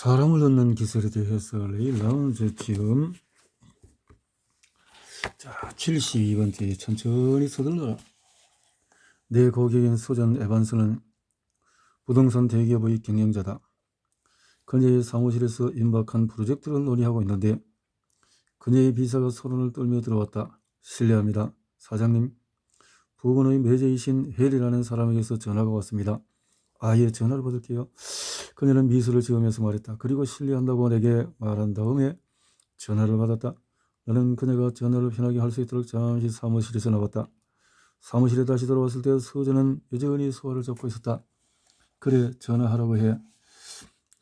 사람을 얻는 기술에 대해서 레일 라운즈 지금 72번째 천천히 서둘러라. 내 고객인 소전 에반스는 부동산 대기업의 경영자다. 그녀의 사무실에서 임박한 프로젝트를 논의하고 있는데 그녀의 비서가 소론을 떨며 들어왔다. 실례합니다. 사장님, 부근의 매제이신 헬이라는 사람에게서 전화가 왔습니다. 예, 전화를 받을게요. 그녀는 미소를 지으면서 말했다. 그리고 실례한다고 내게 말한 다음에 전화를 받았다. 나는 그녀가 전화를 편하게 할 수 있도록 잠시 사무실에서 나왔다. 사무실에 다시 돌아왔을 때 서전은 여전히 소화를 잡고 있었다. 그래, 전화하라고 해.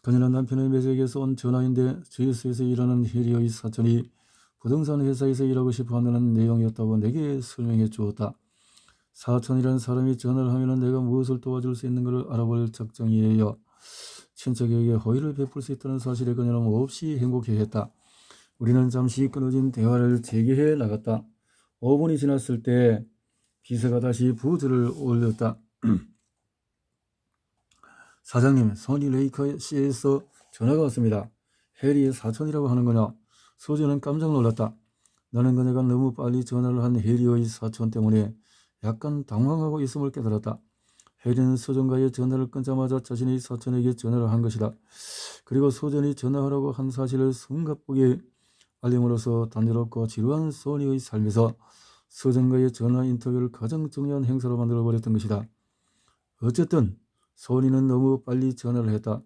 그녀는 남편의 매제에게서 온 전화인데 GS에서 일하는 혜리의 사촌이 부동산 회사에서 일하고 싶어 한다는 내용이었다고 내게 설명해 주었다. 사촌이라는 사람이 전화를 하면 내가 무엇을 도와줄 수 있는 것을 알아볼 작정이에요. 친척에게 호의를 베풀 수 있다는 사실에 그녀는 몹시 행복해했다. 우리는 잠시 끊어진 대화를 재개해 나갔다. 5분이 지났을 때 비서가 다시 부즈를 올렸다. 사장님, 소니 레이커 씨에서 전화가 왔습니다. 해리의 사촌이라고 하는 거냐? 소주는 깜짝 놀랐다. 나는 그녀가 너무 빨리 전화를 한 해리의 사촌 때문에 약간 당황하고 있음을 깨달았다. 해리는 소전과의 전화를 끊자마자 자신의 사촌에게 전화를 한 것이다. 그리고 소전이 전화하라고 한 사실을 숨가쁘게 알림으로써 단조롭고 지루한 소니의 삶에서 소전과의 전화 인터뷰를 가장 중요한 행사로 만들어버렸던 것이다. 어쨌든 소니는 너무 빨리 전화를 했다.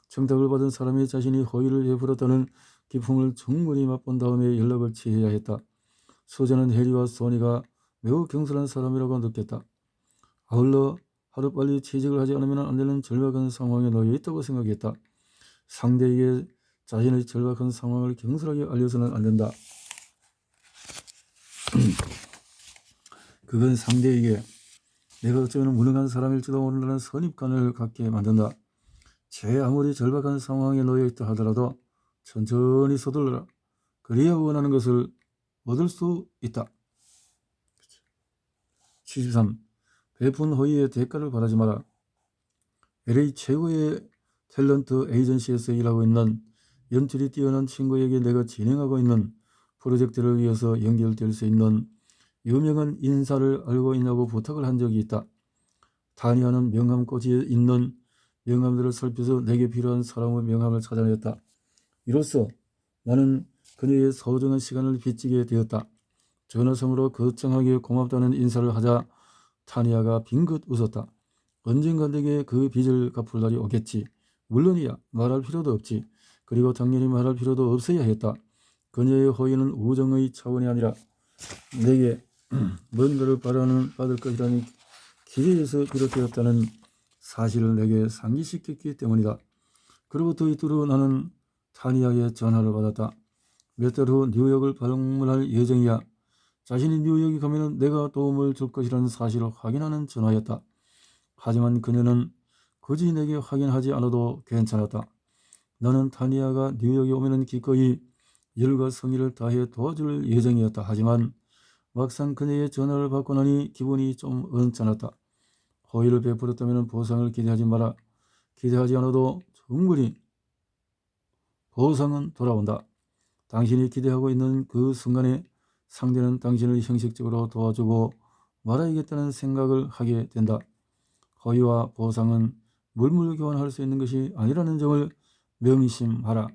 청탁을 받은 사람이 자신이 호의를 베풀었다는 기쁨을 충분히 맛본 다음에 연락을 취해야 했다. 소전은 해리와 소니가 매우 경솔한 사람이라고 느꼈다. 아울러 하루빨리 취직을 하지 않으면 안 되는 절박한 상황에 놓여 있다고 생각했다. 상대에게 자신의 절박한 상황을 경솔하게 알려서는 안 된다. 그건 상대에게 내가 어쩌면 무능한 사람일지도 모른다는 선입관을 갖게 만든다. 제 아무리 절박한 상황에 놓여 있다 하더라도 천천히 서둘러라. 그래야 원하는 것을 얻을 수 있다. 73. 베푼 호의의 대가를 바라지 마라. LA 최고의 탤런트 에이전시에서 일하고 있는 연출이 뛰어난 친구에게 내가 진행하고 있는 프로젝트를 위해서 연결될 수 있는 유명한 인사를 알고 있냐고 부탁을 한 적이 있다. 타니아는 명함꽂이에 있는 명함들을 살펴서 내게 필요한 사람의 명함을 찾아냈다. 이로써 나는 그녀의 소중한 시간을 빚지게 되었다. 전화상으로 거창하게 고맙다는 인사를 하자 타니아가 빙긋 웃었다. 언젠가 내게 그 빚을 갚을 날이 오겠지. 물론이야. 말할 필요도 없지. 그리고 당연히 말할 필요도 없어야 했다. 그녀의 호의는 우정의 차원이 아니라 내게 뭔가를 받을 것이라는 기대에서 비롯되었다는 사실을 내게 상기시켰기 때문이다. 그로부터 이틀 후 나는 타니아의 전화를 받았다. 몇 달 후 뉴욕을 방문할 예정이야. 자신이 뉴욕에 가면 내가 도움을 줄 것이라는 사실을 확인하는 전화였다. 하지만 그녀는 굳이 내게 확인하지 않아도 괜찮았다. 나는 타니아가 뉴욕에 오면 기꺼이 열과 성의를 다해 도와줄 예정이었다. 하지만 막상 그녀의 전화를 받고 나니 기분이 좀 언짢았다. 호의를 베풀었다면 보상을 기대하지 마라. 기대하지 않아도 충분히 보상은 돌아온다. 당신이 기대하고 있는 그 순간에 상대는 당신을 형식적으로 도와주고 말아야겠다는 생각을 하게 된다. 호의와 보상은 물물 교환할 수 있는 것이 아니라는 점을 명심하라.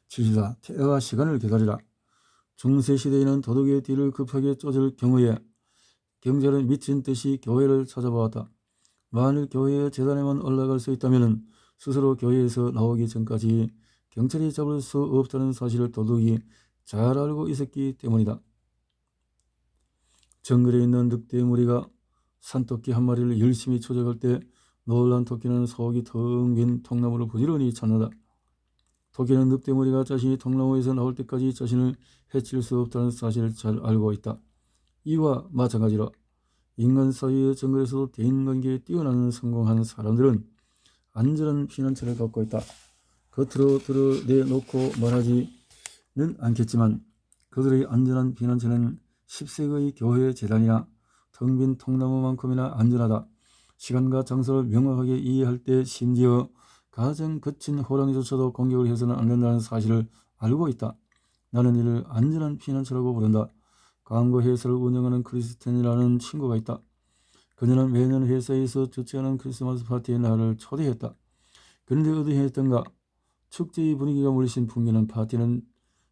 74. 태아와 시간을 기다리라. 중세시대에는 도덕의 뒤를 급하게 쫓을 경우에 경찰은 미친 듯이 교회를 찾아보았다. 만일 교회의 재단에만 올라갈 수 있다면 스스로 교회에서 나오기 전까지 경찰이 잡을 수 없다는 사실을 도둑이 잘 알고 있었기 때문이다. 정글에 있는 늑대 무리가 산토끼 한 마리를 열심히 추적할 때 놀란 토끼는 속이 텅 빈 통나무를 부지런히 찾는다. 토끼는 늑대 무리가 자신이 통나무에서 나올 때까지 자신을 해칠 수 없다는 사실을 잘 알고 있다. 이와 마찬가지로 인간 사이의 정글에서도 대인관계에 뛰어나는 성공한 사람들은 안전한 피난처를 갖고 있다. 겉으로 드러내놓고 말하지는 않겠지만 그들의 안전한 피난처는 10세의 교회 재단이나 텅 빈 통나무만큼이나 안전하다. 시간과 장소를 명확하게 이해할 때 심지어 가장 거친 호랑이조차도 공격을 해서는 안 된다는 사실을 알고 있다. 나는 이를 안전한 피난처라고 부른다. 광고 회사를 운영하는 크리스틴이라는 친구가 있다. 그녀는 매년 회사에서 주최하는 크리스마스 파티에 나를 초대했다. 그런데 어디 했던가 축제의 분위기가 물씬 풍기는 파티는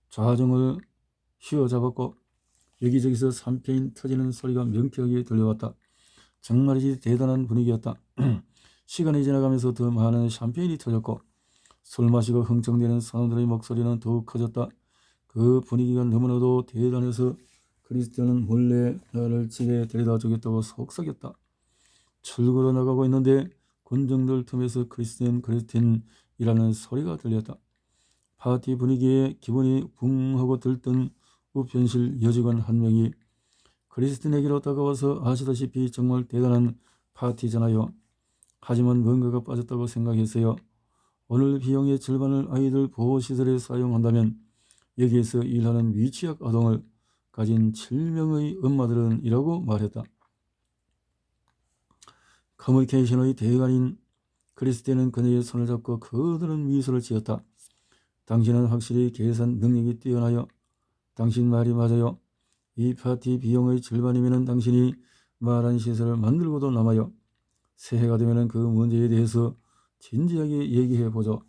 좌정을 휘어잡았고 여기저기서 샴페인 터지는 소리가 명쾌하게 들려왔다. 정말이지 대단한 분위기였다. 시간이 지나가면서 더 많은 샴페인이 터졌고 술 마시고 흥청대는 사람들의 목소리는 더욱 커졌다. 그 분위기가 너무나도 대단해서 크리스티안은 몰래 나를 집에 데려다 주겠다고 속삭였다. 출구로 나가고 있는데 군중들 틈에서 크리스틴이라는 소리가 들렸다. 파티 분위기에 기분이 붕 하고 들뜬 우편실 여직원 한 명이 크리스틴에게로 다가와서 아시다시피 정말 대단한 파티잖아요. 하지만 뭔가가 빠졌다고 생각했어요. 오늘 비용의 절반을 아이들 보호시설에 사용한다면 여기에서 일하는 미취학 아동을 가진 7명의 엄마들은 이라고 말했다. 커뮤니케이션의 대가인 크리스틴은 그녀의 손을 잡고 거드는 미소를 지었다. 당신은 확실히 계산 능력이 뛰어나요. 당신 말이 맞아요. 이 파티 비용의 절반이면 당신이 말한 시설을 만들고도 남아요. 새해가 되면 그 문제에 대해서 진지하게 얘기해보죠.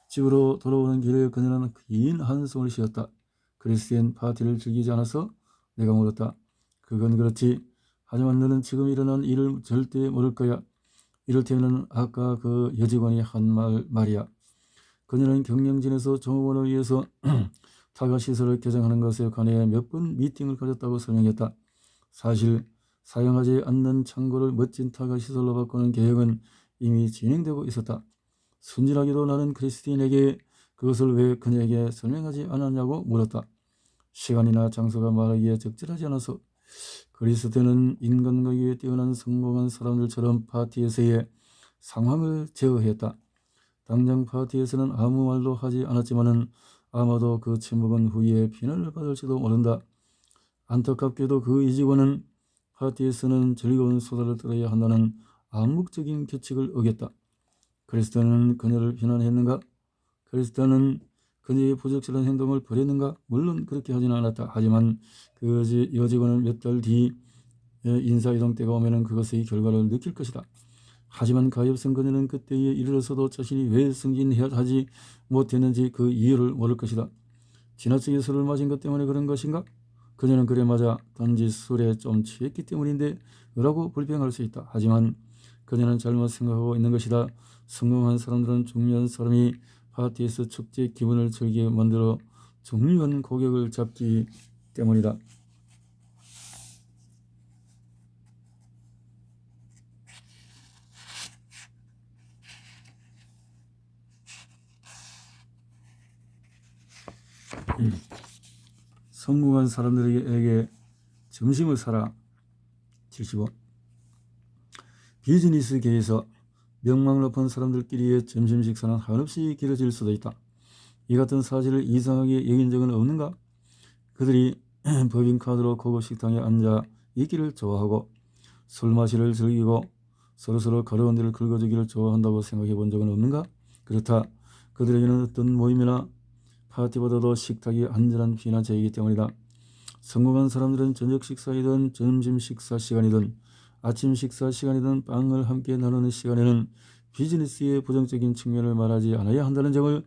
집으로 돌아오는 길에 그녀는 긴 한숨을 쉬었다. 크리스티안 파티를 즐기지 않아서? 내가 물었다. 그건 그렇지. 하지만 너는 지금 일어난 일을 절대 모를 거야. 이를테면 아까 그 여직원이 한 말이야. 그녀는 경영진에서 종업원을 위해서 타가시설을 개장하는 것에 관해 몇 번 미팅을 가졌다고 설명했다. 사실 사용하지 않는 창고를 멋진 타가시설로 바꾸는 계획은 이미 진행되고 있었다. 순진하게도 나는 크리스틴에게 그것을 왜 그녀에게 설명하지 않았냐고 물었다. 시간이나 장소가 말하기에 적절하지 않아서. 크리스틴은 인간관계에 뛰어난 성공한 사람들처럼 파티에서의 상황을 제어했다. 당장 파티에서는 아무 말도 하지 않았지만은 아마도 그 침묵은 후에 비난을 받을지도 모른다. 안타깝게도 그 이직원은 파티에서는 즐거운 수다를 떨어야 한다는 암묵적인 규칙을 어겼다. 크리스틴은 그녀를 비난했는가? 크리스틴은 그녀의 부적절한 행동을 버렸는가? 물론 그렇게 하지는 않았다. 하지만 그 여직원은 몇 달 뒤 인사이동 때가 오면 그것의 결과를 느낄 것이다. 하지만 가엾은 그녀는 그때에 이르러서도 자신이 왜 승진하지 못했는지 그 이유를 모를 것이다. 지나치게 술을 마신 것 때문에 그런 것인가? 그녀는 그래 맞아. 단지 술에 좀 취했기 때문인데 라고 불평할 수 있다. 하지만 그녀는 잘못 생각하고 있는 것이다. 성공한 사람들은 중요한 사람이 파티에서 축제 기분을 즐기게 만들어 중요한 고객을 잡기 때문이다. 성공한 사람들에게 점심을 사라. 75. 비즈니스계에서 명망 높은 사람들끼리의 점심 식사는 한없이 길어질 수도 있다. 이 같은 사실을 이상하게 여긴 적은 없는가? 그들이 법인카드로 고급 식당에 앉아 있기를 좋아하고 술 마시를 즐기고 서로서로 가려운 데를 긁어주기를 좋아한다고 생각해 본 적은 없는가? 그렇다. 그들에게는 어떤 모임이나 파티보다도 식탁이 안전한 피난처이기 때문이다. 성공한 사람들은 저녁 식사이든 점심 식사 시간이든 아침 식사 시간이든 빵을 함께 나누는 시간에는 비즈니스의 부정적인 측면을 말하지 않아야 한다는 점을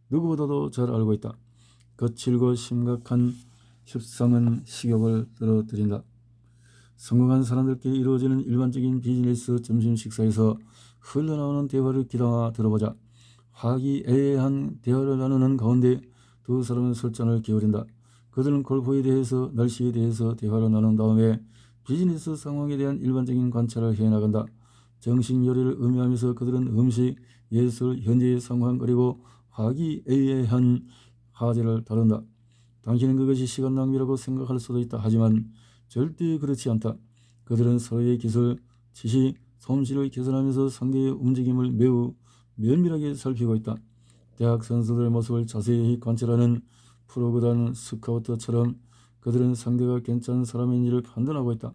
누구보다도 잘 알고 있다. 거칠고 심각한 협상은 식욕을 떨어뜨린다. 성공한 사람들끼리 이루어지는 일반적인 비즈니스 점심 식사에서 흘러나오는 대화를 귀담아 들어보자. 화기애애한 대화를 나누는 가운데 두 사람은 술잔을 기울인다. 그들은 골프에 대해서 날씨에 대해서 대화를 나눈 다음에 비즈니스 상황에 대한 일반적인 관찰을 해나간다. 정식 요리를 의미하면서 그들은 음식, 예술, 현재의 상황 그리고 화기애애한 화제를 다룬다. 당신은 그것이 시간 낭비라고 생각할 수도 있다. 하지만 절대 그렇지 않다. 그들은 서로의 기술, 지식, 솜씨를 개선하면서 상대의 움직임을 매우 면밀하게 살피고 있다. 대학 선수들의 모습을 자세히 관찰하는 프로그램 스카우트처럼 그들은 상대가 괜찮은 사람인지를 판단하고 있다.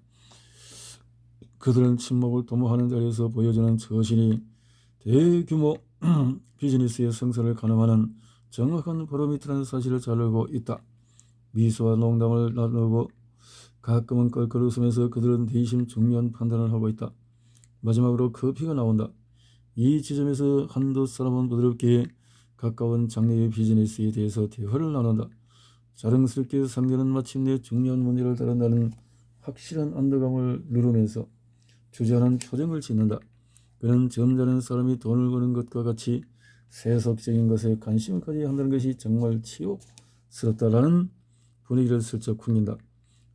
그들은 침묵을 도모하는 자리에서 보여주는 저신이 대규모 비즈니스의 성사를 가늠하는 정확한 바로미터라는 사실을 잘 알고 있다. 미소와 농담을 나누고 가끔은 껄껄 웃으면서 그들은 내심 중요한 판단을 하고 있다. 마지막으로 커피가 나온다. 이 지점에서 한두 사람은 부드럽게 가까운 장래의 비즈니스에 대해서 대화를 나눈다. 자랑스럽게 상대는 마침내 중요한 문제를 다룬다는 확실한 안도감을 누르면서 주저하는 표정을 짓는다. 그는 점잖은 사람이 돈을 버는 것과 같이 세속적인 것에 관심을 가져야 한다는 것이 정말 치욕스럽다라는 분위기를 슬쩍 풍긴다.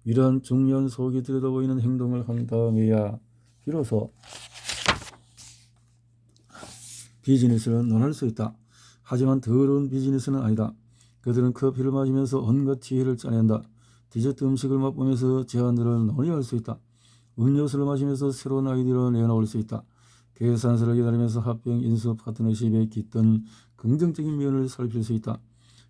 이러한 중요한 속이 들여다보이는 행동을 한 다음에야 비로소 비즈니스를 논할 수 있다. 하지만 더러운 비즈니스는 아니다. 그들은 커피를 마시면서 온갖 지혜를 짜낸다. 디저트 음식을 맛보면서 제안들을 논의할 수 있다. 음료수를 마시면서 새로운 아이디어를 내놓을 수 있다. 계산서를 기다리면서 합병 인수 파트너십에 깃든 긍정적인 면을 살필 수 있다.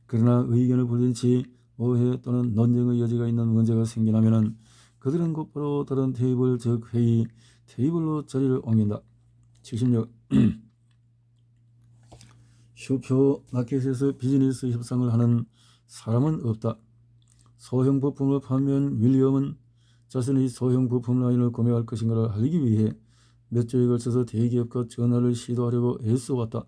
그러나 의견을 불린 채 오해 또는 논쟁의 여지가 있는 문제가 생기나면 그들은 곧바로 다른 테이블 즉 회의 테이블로 자리를 옮긴다. 76. 슈퍼마켓에서 비즈니스 협상을 하는 사람은 없다. 소형 부품을 판매한 윌리엄은 자신의 소형 부품 라인을 구매할 것인가를 알기 위해 몇 주에 걸쳐서 대기업과 전화를 시도하려고 애써왔다.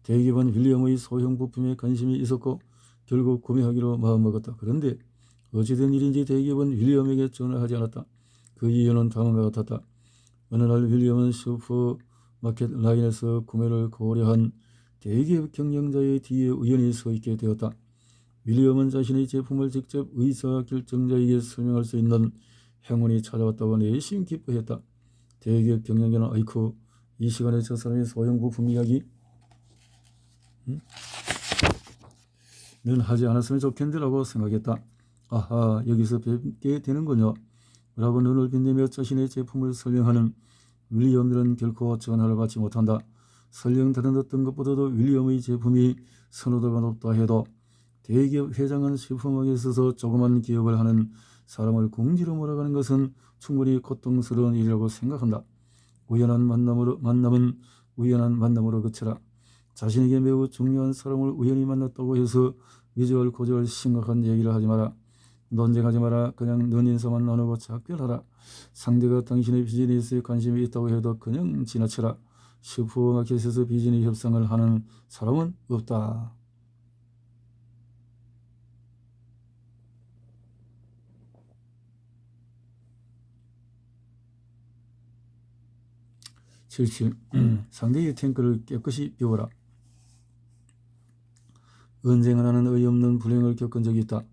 대기업은 윌리엄의 소형 부품에 관심이 있었고 결국 구매하기로 마음먹었다. 그런데 어찌된 일인지 대기업은 윌리엄에게 전화하지 않았다. 그 이유는 다음과 같았다. 어느 날 윌리엄은 슈퍼마켓 라인에서 구매를 고려한 대기업 경영자의 뒤에 우연히 서 있게 되었다. 윌리엄은 자신의 제품을 직접 의사결정자에게 설명할 수 있는 행운이 찾아왔다고 내심 기뻐했다. 대기업 경영자는 아이쿠, 이 시간에 저 사람의 소형 부품 이야기 는 하지 않았으면 좋겠는데 라고 생각했다. 아하, 여기서 뵙게 되는군요 라고 눈을 빛내며 자신의 제품을 설명하는 윌리엄들은 결코 전화를 받지 못한다. 설령 다른 어떤 것보다도 윌리엄의 제품이 선호도가 높다 해도 대기업 회장은 슈퍼마켓에서 조그만 기업을 하는 사람을 공지로 몰아가는 것은 충분히 고통스러운 일이라고 생각한다. 우연한 만남은 우연한 만남으로 그쳐라. 자신에게 매우 중요한 사람을 우연히 만났다고 해서 미주얼 고주얼 심각한 얘기를 하지 마라. 논쟁하지 마라. 그냥 눈 인사만 나누고 작별하라. 상대가 당신의 비즈니스에 관심이 있다고 해도 그냥 지나쳐라. 슈퍼마켓에서 비즈니스 협상을 하는 사람은 없다. 상대의 탱크를 깨끗이 비워라. 언쟁을 하는 어이없는 불행을 겪은 적이 있다.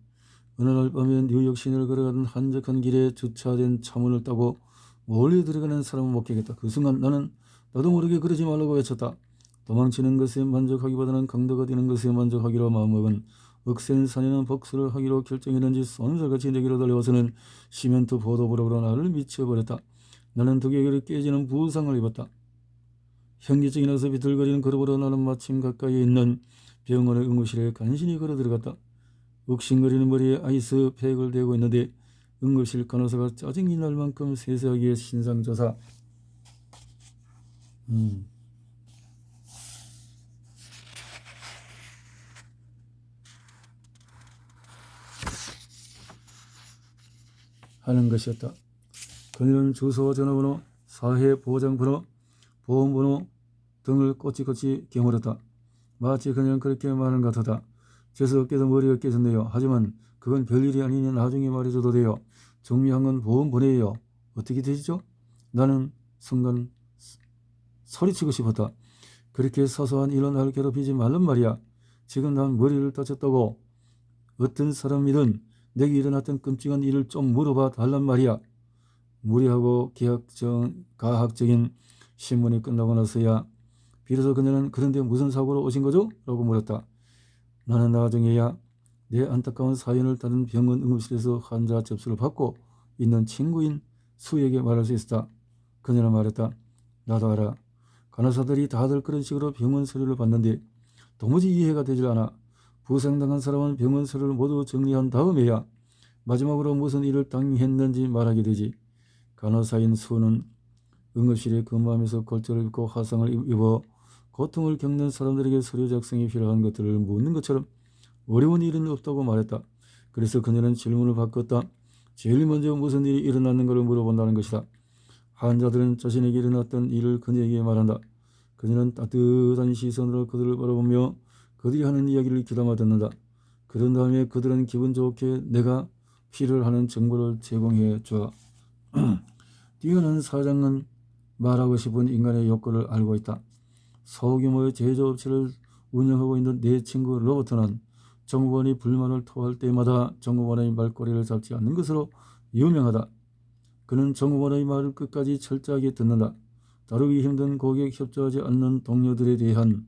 어느 날 밤에 뉴욕 시내를 걸어가던 한적한 길에 주차된 차문을 따고 몰래 들어가는 사람을 목격했다. 그 순간 나는 나도 모르게 그러지 말라고 외쳤다. 도망치는 것에 만족하기보다는 강도가 되는 것에 만족하기로 마음먹은 억센 사내는 복수를 하기로 결정했는지 쏜살같이 내게로 달려와서는 시멘트 보도블록으로 나를 미쳐버렸다. 나는 두개골이 깨지는 부상을 입었다. 현기증이 나서 비틀거리는 걸음으로 나는 마침 가까이에 있는 병원의 응급실에 간신히 걸어 들어갔다. 욱신거리는 머리에 아이스팩을 대고 있는데 응급실 간호사가 짜증이 날 만큼 세세하게 신상조사 하는 것이었다. 그녀는 주소와 전화번호, 사회보장번호, 보험번호 등을 꼬치꼬치 깨물었다. 마치 그녀는 그렇게 말하는 것 같았다. 재수없게도 머리가 깨졌네요. 하지만 그건 별일이 아니니 나중에 말해줘도 돼요. 중요한 건 보험번호예요. 어떻게 되시죠? 나는 순간 소리치고 싶었다. 그렇게 사소한 일로 나를 괴롭히지 말란 말이야. 지금 난 머리를 다쳤다고 어떤 사람이든 내게 일어났던 끔찍한 일을 좀 물어봐 달란 말이야. 무리하고 가학적인 신문이 끝나고 나서야 비로소 그녀는 그런데 무슨 사고로 오신 거죠? 라고 물었다. 나는 나중에야 내 안타까운 사연을 다른 병원 응급실에서 환자 접수를 받고 있는 친구인 수에게 말할 수 있었다. 그녀는 말했다. 나도 알아. 간호사들이 다들 그런 식으로 병원 서류를 받는데 도무지 이해가 되질 않아. 부상당한 사람은 병원 서류를 모두 정리한 다음에야 마지막으로 무슨 일을 당했는지 말하게 되지. 간호사인 수는 응급실에 근무하면서 골절을 입고 화상을 입어 고통을 겪는 사람들에게 서류 작성이 필요한 것들을 묻는 것처럼 어려운 일은 없다고 말했다. 그래서 그녀는 질문을 바꿨다. 제일 먼저 무슨 일이 일어났는가를 물어본다는 것이다. 환자들은 자신에게 일어났던 일을 그녀에게 말한다. 그녀는 따뜻한 시선으로 그들을 바라보며 그들이 하는 이야기를 귀담아 듣는다. 그런 다음에 그들은 기분 좋게 내가 필요로 하는 정보를 제공해 주어. 뛰어난 사장은 말하고 싶은 인간의 욕구를 알고 있다. 소규모의 제조업체를 운영하고 있는 내 친구 로버트는 정부원이 불만을 토할 때마다 정부원의 말꼬리를 잡지 않는 것으로 유명하다. 그는 정부원의 말을 끝까지 철저하게 듣는다. 다루기 힘든 고객 협조하지 않는 동료들에 대한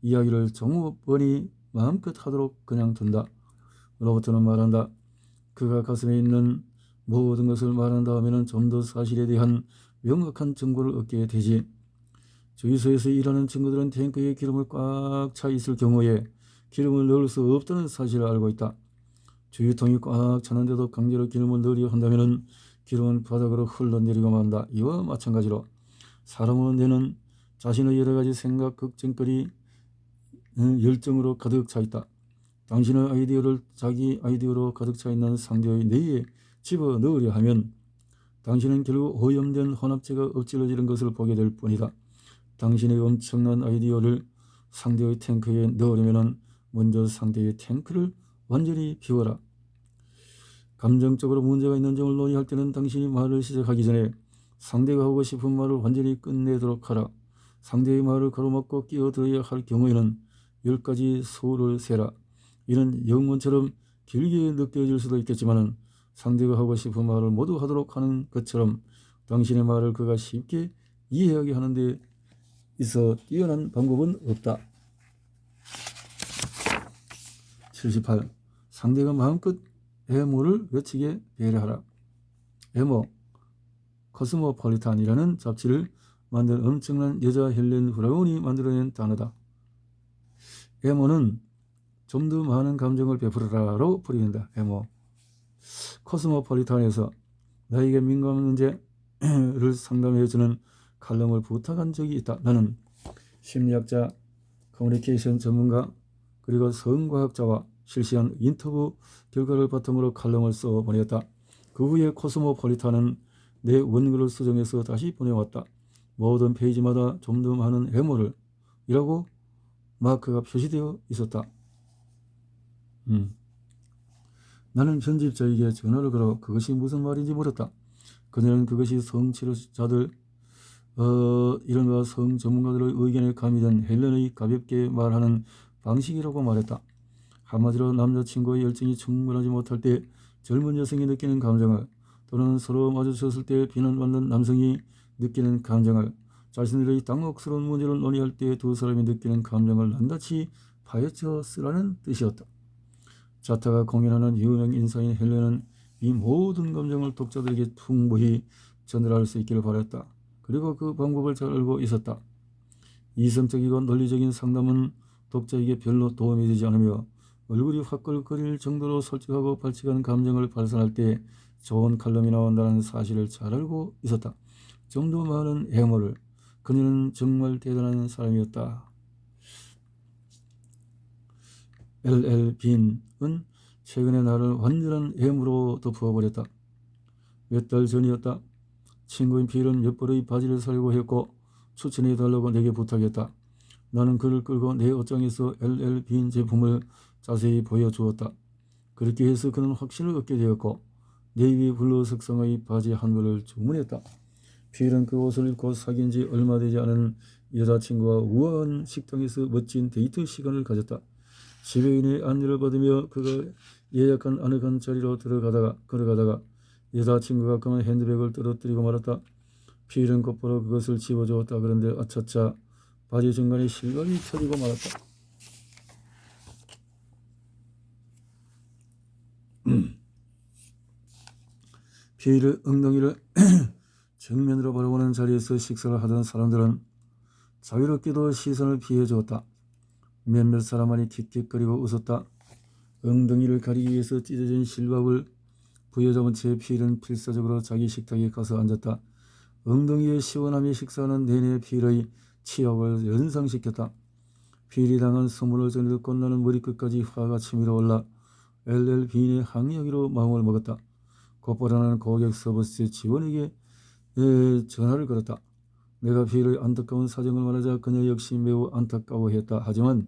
이야기를 정부원이 마음껏 하도록 그냥 둔다. 로버트는 말한다. 그가 가슴에 있는 모든 것을 말한 다음에는 좀 더 사실에 대한 명확한 정보를 얻게 되지. 주유소에서 일하는 친구들은 탱크에 기름을 꽉 차 있을 경우에 기름을 넣을 수 없다는 사실을 알고 있다. 주유통이 꽉 차는데도 강제로 기름을 넣으려 한다면 기름은 바닥으로 흘러내리고 만다. 이와 마찬가지로 사람의 뇌는 자신의 여러 가지 생각, 걱정거리, 열정으로 가득 차 있다. 당신의 아이디어를 자기 아이디어로 가득 차 있는 상대의 뇌에 집어넣으려 하면 당신은 결국 오염된 혼합체가 엎질러지는 것을 보게 될 뿐이다. 당신의 엄청난 아이디어를 상대의 탱크에 넣으려면 먼저 상대의 탱크를 완전히 비워라. 감정적으로 문제가 있는 점을 논의할 때는 당신이 말을 시작하기 전에 상대가 하고 싶은 말을 완전히 끝내도록 하라. 상대의 말을 가로막고 끼어들어야 할 경우에는 10가지 수를 세라. 이는 영문처럼 길게 느껴질 수도 있겠지만 상대가 하고 싶은 말을 모두 하도록 하는 것처럼 당신의 말을 그가 쉽게 이해하게 하는 데 있어 뛰어난 방법은 없다. 78. 상대가 마음껏 에모를 외치게 배려하라. 에모, 코스모폴리탄이라는 잡지를 만든 엄청난 여자 헬렌 브라운이 만들어낸 단어다. 에모는 좀 더 많은 감정을 베풀어라로 풀이된다. 에모. 코스모폴리탄에서 나에게 민감한 문제를 상담해주는 칼럼을 부탁한 적이 있다. 나는 심리학자, 커뮤니케이션 전문가, 그리고 성과학자와 실시한 인터뷰 결과를 바탕으로 칼럼을 써 보냈다. 그 후에 코스모폴리탄은 내 원고를 수정해서 다시 보내왔다. 모든 페이지마다 좀 더 많은 해모를 이라고 마크가 표시되어 있었다. 나는 편집자에게 전화를 걸어 그것이 무슨 말인지 물었다. 그녀는 그것이 성치료자들, 이른바 성 전문가들의 의견에 가미된 헬렌의 가볍게 말하는 방식이라고 말했다. 한마디로 남자친구의 열정이 충분하지 못할 때 젊은 여성이 느끼는 감정을, 또는 서로 마주쳤을 때 비난받는 남성이 느끼는 감정을, 자신들의 당혹스러운 문제를 논의할 때 두 사람이 느끼는 감정을 낱낱이 파헤쳐 쓰라는 뜻이었다. 자타가 공연하는 유명 인사인 헬렌은 이 모든 감정을 독자들에게 풍부히 전달할 수 있기를 바랐다. 그리고 그 방법을 잘 알고 있었다. 이성적이고 논리적인 상담은 독자에게 별로 도움이 되지 않으며 얼굴이 화끌거릴 정도로 솔직하고 발칙한 감정을 발산할 때 좋은 칼럼이 나온다는 사실을 잘 알고 있었다. 좀 더 많은 해모를. 그녀는 정말 대단한 사람이었다. LL 빈은 최근에 나를 완전한 해모로 덮어버렸다. 몇 달 전이었다. 친구인 필은 몇 벌의 바지를 사려고 했고 추천해달라고 내게 부탁했다. 나는 그를 끌고 내 옷장에서 LL 빈 제품을 자세히 보여주었다. 그렇게 해서 그는 확신을 얻게 되었고 네이비 블루 색상의 바지 한 벌을 주문했다. 필은 그 옷을 입고 사귄 지 얼마 되지 않은 여자친구와 우아한 식당에서 멋진 데이트 시간을 가졌다. 지배인의 안내를 받으며 그가 예약한 아늑한 자리로 걸어가다가 여자친구가 그만 핸드백을 떨어뜨리고 말았다. 필은 곧바로 그것을 집어주었다. 그런데 아차차 바지 중간에 실감이 터지고 말았다. 필의 엉덩이를 정면으로 바라보는 자리에서 식사를 하던 사람들은 자유롭게도 시선을 피해 주었다. 몇몇 사람만이 킥킥거리고 웃었다. 엉덩이를 가리기 위해서 찢어진 실밥을 부여잡은 채 필은 필사적으로 자기 식탁에 가서 앉았다. 엉덩이의 시원함이 식사하는 내내 필의 치욕을 연상시켰다. 필이 당한 소문을 전해 듣고 나는 머리끝까지 화가 치밀어 올라 LL비인의 항의하기로 마음을 먹었다. 곧바로 나는 고객 서비스 직원에게 전화를 걸었다. 내가 필의 안타까운 사정을 말하자 그녀 역시 매우 안타까워했다. 하지만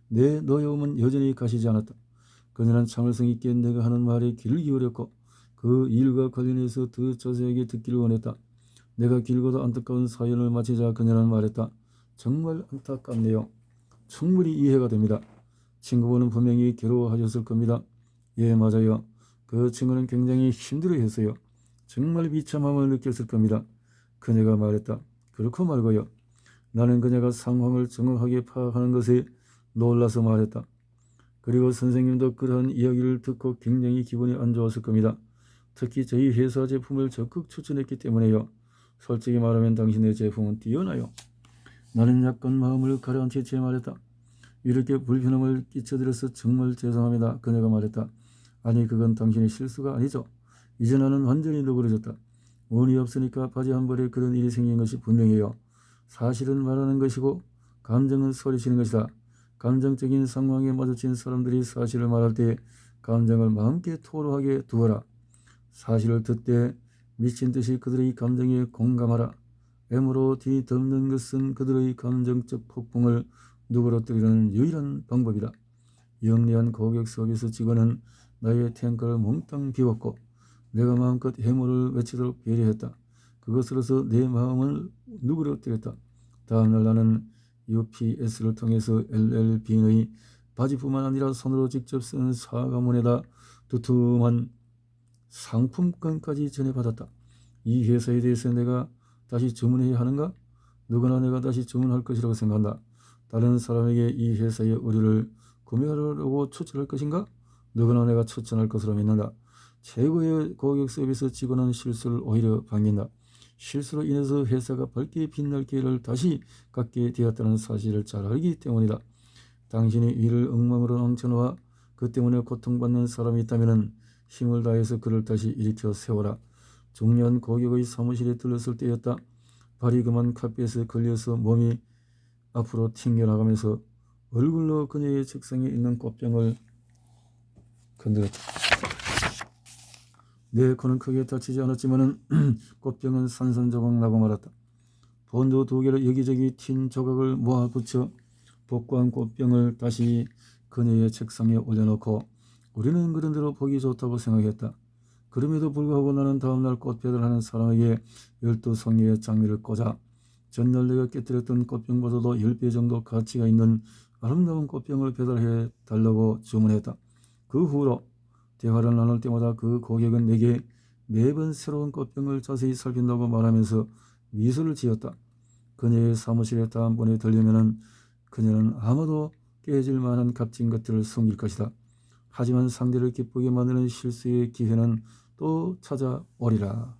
내 노여움은 여전히 가시지 않았다. 그녀는 참을성 있게 내가 하는 말에 귀를 기울였고 그 일과 관련해서 더 자세하게 듣기를 원했다. 내가 길고도 안타까운 사연을 마치자 그녀는 말했다. 정말 안타깝네요. 충분히 이해가 됩니다. 친구분은 분명히 괴로워하셨을 겁니다. 예, 맞아요. 그 친구는 굉장히 힘들어했어요. 정말 비참함을 느꼈을 겁니다. 그녀가 말했다. 그렇고 말고요. 나는 그녀가 상황을 정확하게 파악하는 것에 놀라서 말했다. 그리고 선생님도 그러한 이야기를 듣고 굉장히 기분이 안 좋았을 겁니다. 특히 저희 회사 제품을 적극 추천했기 때문에요. 솔직히 말하면 당신의 제품은 뛰어나요. 나는 약간 마음을 가라앉힌 채 말했다. 이렇게 불편함을 끼쳐드려서 정말 죄송합니다. 그녀가 말했다. 아니 그건 당신의 실수가 아니죠. 이제 나는 완전히 누그러졌다. 운이 없으니까 바지 한 벌에 그런 일이 생긴 것이 분명해요. 사실은 말하는 것이고 감정은 소리치는 것이다. 감정적인 상황에 마주친 사람들이 사실을 말할 때 감정을 마음껏 토로하게 두어라. 사실을 듣되 미친 듯이 그들의 감정에 공감하라. 애무로 뒤덮는 것은 그들의 감정적 폭풍을 누그러뜨리는 유일한 방법이다. 영리한 고객 서비스 직원은 나의 탱크를 몽땅 비웠고 내가 마음껏 해물을 외치도록 배려했다. 그것으로서 내 마음을 누그러뜨렸다. 다음날 나는 UPS를 통해서 LL비인의 바지뿐만 아니라 손으로 직접 쓴 사과문에다 두툼한 상품권까지 전해받았다. 이 회사에 대해서 내가 다시 주문해야 하는가? 누구나 내가 다시 주문할 것이라고 생각한다. 다른 사람에게 이 회사의 의류를 구매하려고 추천할 것인가? 누구나 내가 추천할 것으로 믿는다. 최고의 고객 서비스 직원은 실수를 오히려 반긴다. 실수로 인해서 회사가 밝게 빛날 기회를 다시 갖게 되었다는 사실을 잘 알기 때문이다. 당신이 이를 엉망으로 엉켜놓아 그 때문에 고통받는 사람이 있다면 힘을 다해서 그를 다시 일으켜 세워라. 중요한 고객의 사무실에 들렀을 때였다. 발이 그만 카펫에 걸려서 몸이 앞으로 튕겨나가면서 얼굴로 그녀의 책상에 있는 꽃병을 건드렸다. 내 코는 크게 다치지 않았지만 꽃병은 산산조각 나고 말았다. 본드 2개를 여기저기 튄 조각을 모아 붙여 복구한 꽃병을 다시 그녀의 책상에 올려놓고 우리는 그런 대로 보기 좋다고 생각했다. 그럼에도 불구하고 나는 다음날 꽃배달 하는 사람에게 12송이의 장미를 꽂아 전날 내가 깨뜨렸던 꽃병보다도 10배 정도 가치가 있는 아름다운 꽃병을 배달해 달라고 주문했다. 그 후로 대화를 나눌 때마다 그 고객은 내게 매번 새로운 꽃병을 자세히 살핀다고 말하면서 미소를 지었다. 그녀의 사무실에 다음번에 들려면 그녀는 아마도 깨질 만한 값진 것들을 숨길 것이다. 하지만 상대를 기쁘게 만드는 실수의 기회는 또 찾아오리라.